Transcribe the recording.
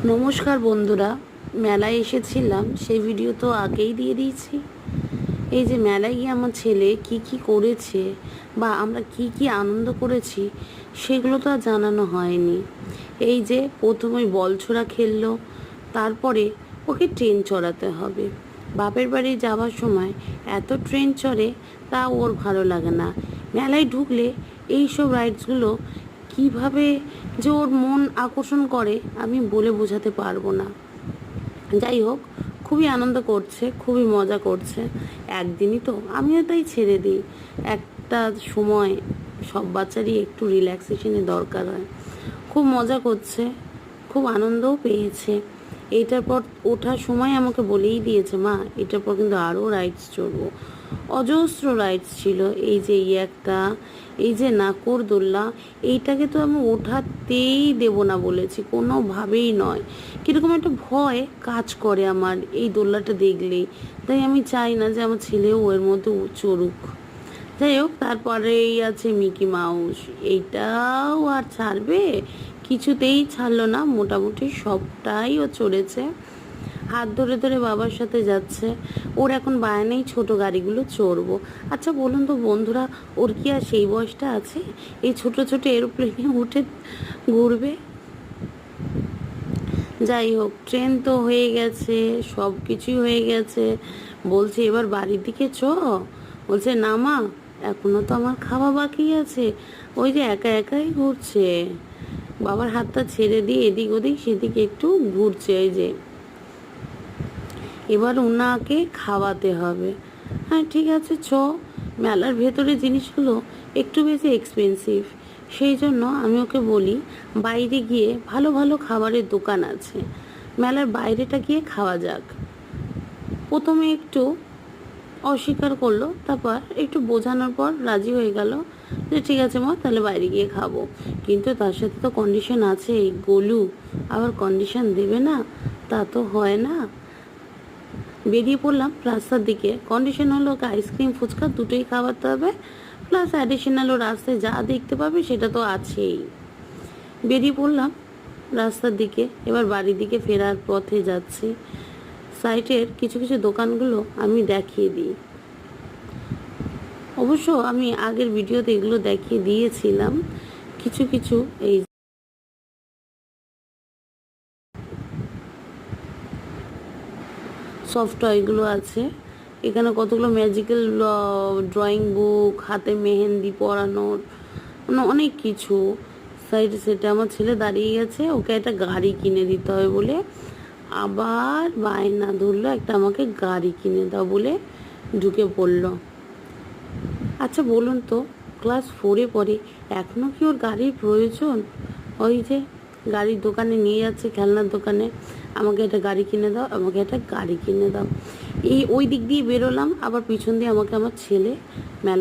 নমস্কার বন্ধুরা, মেলায় এসেছিলাম সেই ভিডিও তো আগেই দিয়ে দিয়েছি। এই যে মেলায় গিয়ে আমার ছেলে কি কি করেছে বা আমরা কি কি আনন্দ করেছি সেগুলো তো আর জানানো হয়নি। এই যে প্রথমে বলছোড়া খেললো, তারপরে ওকে ট্রেন চড়াতে হবে। বাপের বাড়ি যাওয়ার সময় এত ট্রেন চড়ে তা ওর ভালো লাগে না। মেলায় ঢুকলে এইসব রাইডসগুলো কিভাবে যে ওর মন আকর্ষণ করে আমি বলে বোঝাতে পারবো না। যাই হোক, খুবই আনন্দ করছে, খুবই মজা করছে। একদিনই তো, আমিও তাই ছেড়ে দিই। একটা সময় সব বাচ্চারই একটু রিল্যাক্সেশনের দরকার হয়। খুব মজা করছে, খুব আনন্দও পেয়েছে। এইটার পর ওঠার সময় আমাকে বলেই দিয়েছে, মা এটার পর কিন্তু আরও রাইডস চড়বো। অজস্র রাইডস ছিল। এই যে একটা, এই যে নাকরদোল্লা, এইটাকে তো আমি ওঠাতেই দেব না বলেছি, কোনোভাবেই নয়। কীরকম একটা ভয় কাজ করে আমার এই দোল্লাটা দেখলেই। তাই আমি চাই না যে আমার ছেলেও এর মধ্যে চড়ুক। যাই হোক, তারপরেই আছে মিকি মাউস। এইটাও আর ছাড়বে? কিছুতেই ছাড়লো না, মোটামুটি সবটাই ও চড়েছে। হাত ধরে ধরে বাবার সাথে যাচ্ছে। ওর এখন বায়ানেই ছোট গাড়িগুলো চড়বো। আচ্ছা বলুন তো বন্ধুরা, ওর কি আর সেই বয়সটা আছে এই ছোট ছোট এরোপ্লেনে উঠে ঘুরবে? যাই হোক, ট্রেন তো হয়ে গেছে, সব কিছুই হয়ে গেছে। বলছে এবার বাড়ির দিকে চ। বলছে না মা, এখনো তো আমার খাওয়া বাকি আছে। ওই যে একা একাই ঘুরছে, বাবার হাতটা ছেড়ে দিয়ে এদিক ওদিক সেদিকে একটু ঘুরছে। এই যে এবার ওনাকে খাওয়াতে হবে। হ্যাঁ ঠিক আছে, চ। মেলার ভেতরে জিনিসগুলো একটু বেশি এক্সপেন্সিভ, সেই জন্য আমি ওকে বলি বাইরে গিয়ে ভালো ভালো খাবারের দোকান আছে, মেলার বাইরেটা গিয়ে খাওয়া যাক। প্রথমে একটু অস্বীকার করলো, তারপর একটু বোঝানোর পর রাজি হয়ে গেল যে ঠিক আছে মা, তাহলে বাইরে গিয়ে খাবো। কিন্তু তার সাথে তো কন্ডিশন আছে, গোলু আবার কন্ডিশন দেবে না, তা তো হয় না। বেরিয়ে পড়লাম রাস্তার দিকে। কন্ডিশন হলো ওকে আইসক্রিম ফুচকা দুটোই খাওয়াতে হবে, প্লাস অ্যাডিশনালও রাস্তায় যা দেখতে পাবে সেটা তো আছেই। বেরিয়ে পড়লাম রাস্তার দিকে। এবার বাড়ির দিকে ফেরার পথে যাচ্ছি। সাইটের কিছু কিছু দোকানগুলো আমি দেখিয়ে দিই। অবশ্য আমি আগের ভিডিওতে এগুলো দেখিয়ে দিয়েছিলাম। কিছু কিছু এই সফট টয়গুলো আছে। এখানে কতগুলো ম্যাজিক্যাল ড্রয়িং বুক, হাতে মেহেন্দি পরানোর, মানে অনেক কিছু। সাইডে সেটা আমার ছেলে দাঁড়িয়ে গেছে, ওকে একটা গাড়ি কিনে দিতে হবে বলে আবার বায়না ধরলো একটা আমাকে গাড়ি কিনে দাও বলে ঢুকে পড়লো। আচ্ছা বলুন তো, ক্লাস 4-এ পড়ে, এখনও কি ওর গাড়ির প্রয়োজন? ওই যে গাড়ির দোকানে নিয়ে যাচ্ছে, খেলনার দোকানে, আমাকে একটা গাড়ি কিনে দাও, আমাকে একটা গাড়ি কিনে দাও। ওই দিক দিয়ে বেরোলাম, আবার পিছন দিয়ে আমাকে আমার ছেলে মেলা